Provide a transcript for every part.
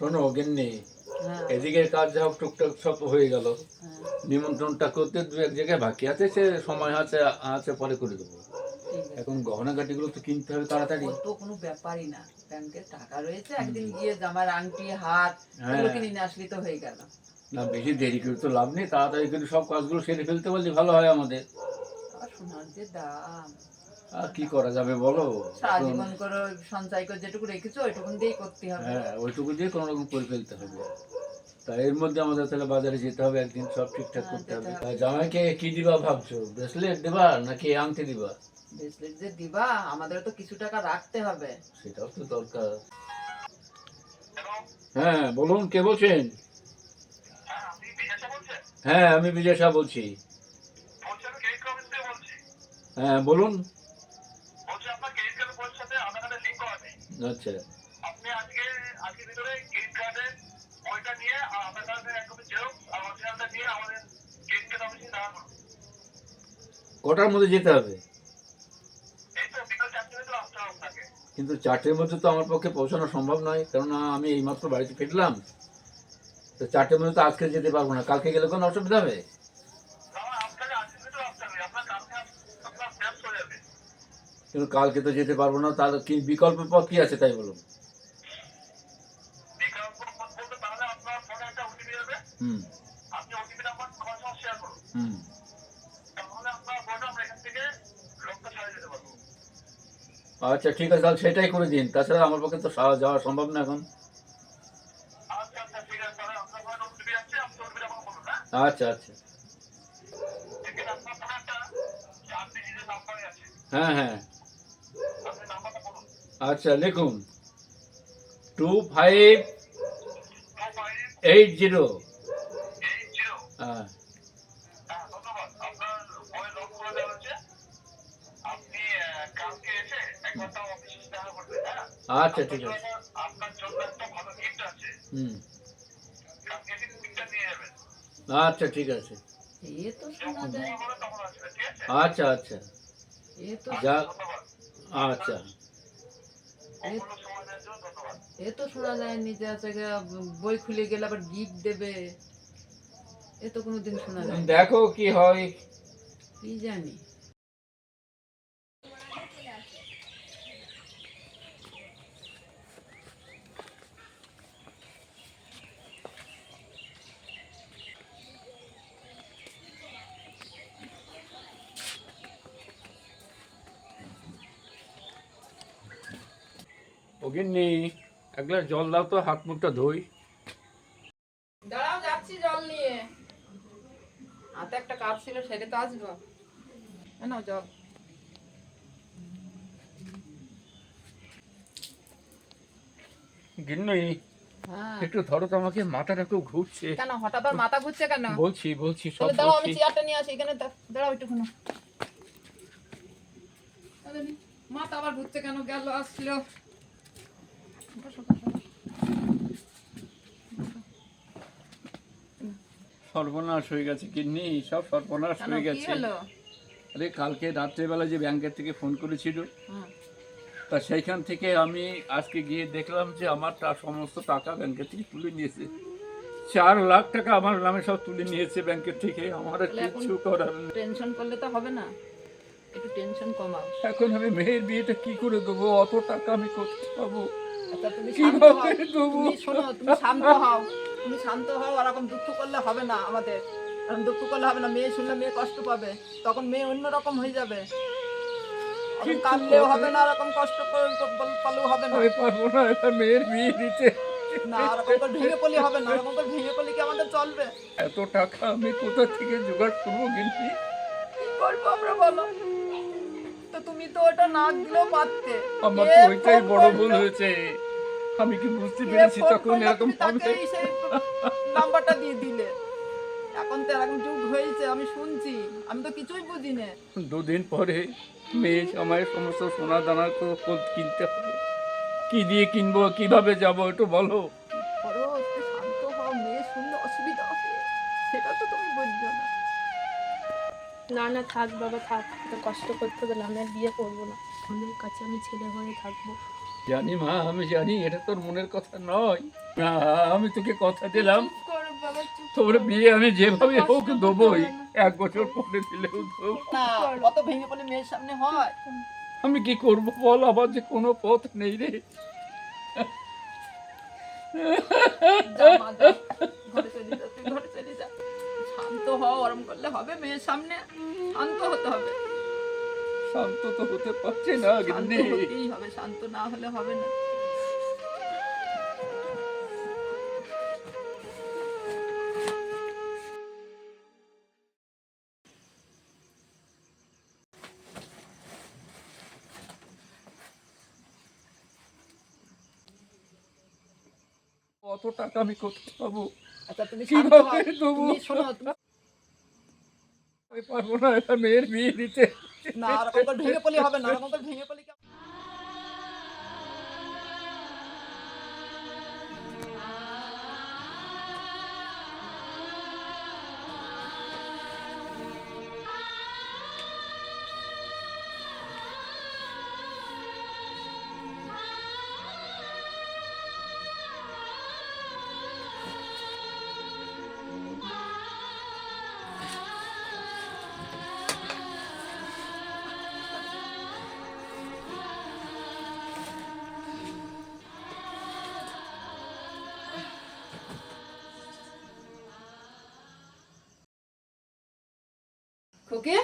শোনো গিন্নি, হ্যাঁ এদিকে কাজ যা হোক টুকটাক সব হয়ে গেল, হ্যাঁ নিমন্ত্রণটা করতে দু এক জায়গায় বাকি আছে, সে সময় আছে আছে পরে করে দেবো। ঠিক আছে। এখন গহনাগাটিগুলো তো কিনতে হবে তাড়াতাড়ি। ও তো কোনো ব্যাপারই না, ব্যাংকে টাকা রয়েছে, একদিন গিয়ে জামার আংটি হাত এগুলো হ্যাঁ, কিনে নিয়ে আসলি তো হয়ে গেল। না বেশি দেরি করে তো লাভ নেই, তাড়াতাড়ি করে সব কাজগুলো সেরে ফেলতে পারলে ভালো হয় আমাদের। আর সোনার যে দাম, আর কি করা যাবে বলো সারা এখন। জীবন করে সঞ্চয় করে যেটুকু রেখেছো ওইটুকুন দিয়েই করতে হবে। হ্যাঁ, ওইটুকু দিয়ে কোনো রকম করে ফেলতে হবে। তা এর মধ্যে আমাদের তাহলে বাজারে যেতে হবে একদিন, সব ঠিকঠাক হ্যাঁ, করতে যেতে হবে। হবে। আর জামাইকে কি দিবা ভাবছো? ব্রেসলেট দিবা নাকি আংটি দিবা? ব্রেসলেট যে দিবা, আমাদের তো কিছু টাকা রাখতে হবে। সেটাও তো দরকার। হ্যাঁ বলুন, কে বলছেন? হ্যাঁ আমি বিজয় শাহ বলছি। হ্যাঁ বলুন। আচ্ছা কটার মধ্যে যেতে হবে? কিন্তু 4টের মধ্যে তো আমার পক্ষে পৌঁছানো সম্ভব নয়, কেননা আমি এইমাত্র বাড়িতে ফিরলাম। তো 4টের মধ্যে তো আজকে যেতে পারবো না, কালকে গেলে কোনো অসুবিধা হবে? কিন্তু কালকে তো যেতে পারবো না, তাহলে কি বিকল্প পথ কি আছে তাই বলুন। হুম হুম আচ্ছা ঠিক আছে, তাহলে সেটাই করে দিন, তাছাড়া আমার পক্ষে তো যাওয়া সম্ভব না এখন। আচ্ছা আচ্ছা। হ্যাঁ হ্যাঁ আচ্ছা লিখুন, 2580। হ্যাঁ আচ্ছা ঠিক আছে। হুম আচ্ছা ঠিক আছে। এ তো শোনা যায়, আচ্ছা আচ্ছা এ তো যাক। আচ্ছা এ- এ তো শোনা যায় নিজে আছে বই খুলে গেলে আবার গিফট দেবে, এ তো কোনোদিন শোনা যায় না। দেখো কি হয়। কি জানি। ওকে নেই, এক গ্লাস জল দাও তো, হাত মুখটা ধুই। দাঁড়াও, যাচ্ছি জল নিয়ে। হাতে একটা কাজ ছিল, সেটা তো আসবো। নাও জল। গিন্নি হ্যাঁ, একটু ধরো তো, আমাকে মাথাটা খুব ঘুরছে। কেন হঠাৎ আর মাথা ঘুরছে কেন? বলছি বলছি সব তাহলে দাঁড়াও, আমি বলছি। চেয়ারটা নিয়ে আসি, এখানে দাঁড়াও একটুখানি। মাথা আবার ঘুরছে কেন? গেল আসলো। বসো, বসো। সর্বনাশ হয়ে গেছে গিন্নি, সব সর্বনাশ কেন, হয়ে কি গেছে। হলো? আরে কালকে রাত্রেবেলা যে ব্যাংকের থেকে ফোন করেছিল, হুম। তা সেইখান থেকে আমি আজকে গিয়ে দেখলাম যে আমার সমস্ত টাকা ব্যাংকের থেকে তুলে নিয়েছে। 4 লাখ টাকা আমার নামে সব তুলে নিয়েছে ব্যাংকের থেকে, আমার আর তাহলে এখন কিচ্ছু করার নেই। টেনশন করলে তো হবে না, একটু টেনশন কমাও। এখন আমি মেয়ের বিয়েটা কি করে দেবো? অত টাকা আমি করতে পাবো? আচ্ছা, তুমি শান্ত কিভাবে হও। দেবো? তুমি শোনো, তুমি শান্ত হও। তুমি শান্ত হও, ওরকম দুঃখ করলে হবে না আমাদের। এরকম দুঃখ করলে হবে না, মেয়ে শুনলে মেয়ে কষ্ট পাবে, তখন মেয়ে অন্যরকম হয়ে যাবে। ওরকম কিচ্ছু কাঁদলেও করতে হবে না, ওরকম কষ্ট পালেও হবে না। আমি পারবো না এবার মেয়ের বিয়ে দিতে। না, ওরকম করে ভেঙে পড়লে হবে না, ওরকম করে ভেঙে পড়লে কি আমাদের চলবে? এত টাকা আমি কোথা থেকে জোগাড় করবো গিন্নি? কি করবো আমরা বলো? তো তুমি তো ওটা না দিলেও পারতে। আমার কে তো ওইটাই ফোন বড় ভুল করলো? হয়েছে। আমি কি বুঝতে কে পেরেছি ফোন তখন করলো? এরকম তুমি হবে? তাকেই সেই নাম্বারটা দিয়ে দিলে। এখন তো এরকম যুগ হয়েছে, আমি শুনছি, আমি তো কিছুই বুঝি না। 2 দিন পরে মেয়ে জামাইয়ের সমস্ত সোনা দানা কিনতে হবে। কি দিয়ে কিনবো, কিভাবে যাবো একটু বলো। করো, একটু শান্ত হও, মেয়ে শুনলে অসুবিধা হবে, সেটা তো তুমি বুঝছো না। না না, থাক বাবা থাক, এত কষ্ট করতে হবে না, আমি আর বিয়ে করবো না। অন্যের কাছে আমি ছেলে হয়ে থাকবো। জানি মা, আমি জানি এটা তোর মনের কথা নয়, না, আমি তোকে কথা দিলাম চুপ করো বাবা, চুপ তোর করো। বিয়ে আমি যেভাবে হোক কষ্ট করতে দেবই, হবে না। 1 বছর পরে দিলেও দেবো। না কত ভেঙে পড়লে মেয়ের সামনে হয়। আমি কি করব বল, আমার যে কোনো পথ নেই রে। যা মা, যা। ঘরে চলে যা, তুই ঘরে চলে যা। শান্ত হও, ওরম করলে হবে মেয়ের সামনে? শান্ত হতে হবে। শান্ত তো হতে পারছি না শান্ত গিন্নি। হতেই হবে, শান্ত না হলে হবে না। কত টাকা আমি কোথায় পাবো? আচ্ছা তুমি শান্ত কিভাবে হও। দেবো? তুমি শোনো, তুমি আমি পারবো না এটা মেয়ের বিয়ে দিতে। না ওরকম করে ভেঙে পড়লে হবে না, ওরকম করে ভেঙে পড়লে কেমন? খুকি,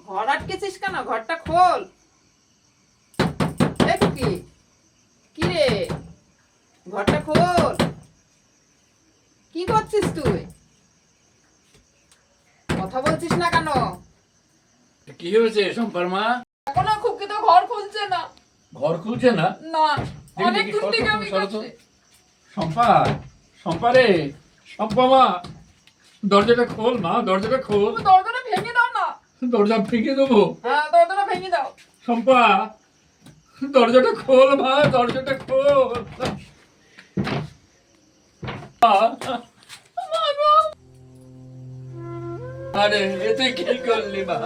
ঘর আটকেছিস কেন? ঘরটা খোল। এ খুকি, কি রে? ঘরটা খোল। কি করছিস তুই? কথা বলছিস না কেন? কি হয়েছে শম্পার মা? এখনো খুকি তো ঘর খুলছে না। ঘর খুলছে না? না, দেখি, অনেক দেখি, দূর সরো তো, থেকে আমি সরো তো। করছি। শম্পা, শম্পা রে, শম্পা মা, দরজাটা খোল মা, দরজাটা খোল। তুমি দরজাটা ভেঙে দাও না। দরজা ভেঙে দেবো। হ্যাঁ, দরজাটা ভেঙে দাও। শম্পা, দরজাটা খোল মা, দরজাটা খোল। আরে তুই কি করলি মা?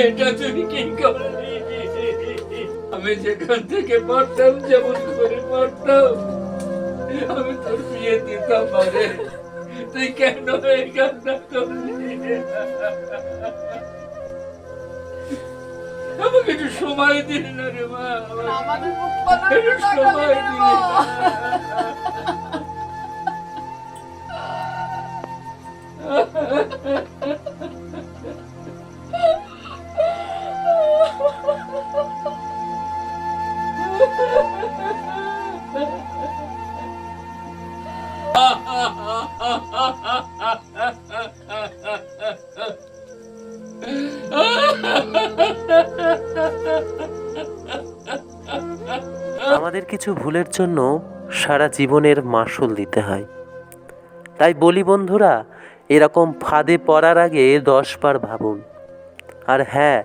এটা তুই কি করলি? আমি যেখান থেকে পড়তাম, যেমন করে পড়তাম, আমি তোর বিয়ে দিতাম আরে। তুই কেন এই কান্না করলি? আমাকে একটু সময় দিলি না রে মা। আমাদের মুখ বন্ধ একটু করে টাকা সময় দিলে দিলি মা। আমাদের কিছু ভুলের জন্য সারা জীবনের মাসুল দিতে হয়। তাই বলি বন্ধুরা, এরকম ফাঁদে পড়ার আগে 10 বার ভাবুন। আর হ্যাঁ,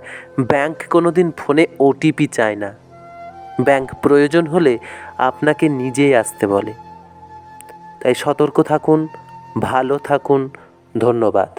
ব্যাংক কোনো দিন ফোনে ওটিপি চায় না। ব্যাংক প্রয়োজন হলে আপনাকে নিজেই আসতে বলে। তাই সতর্ক থাকুন, ভালো থাকুন। ধন্যবাদ।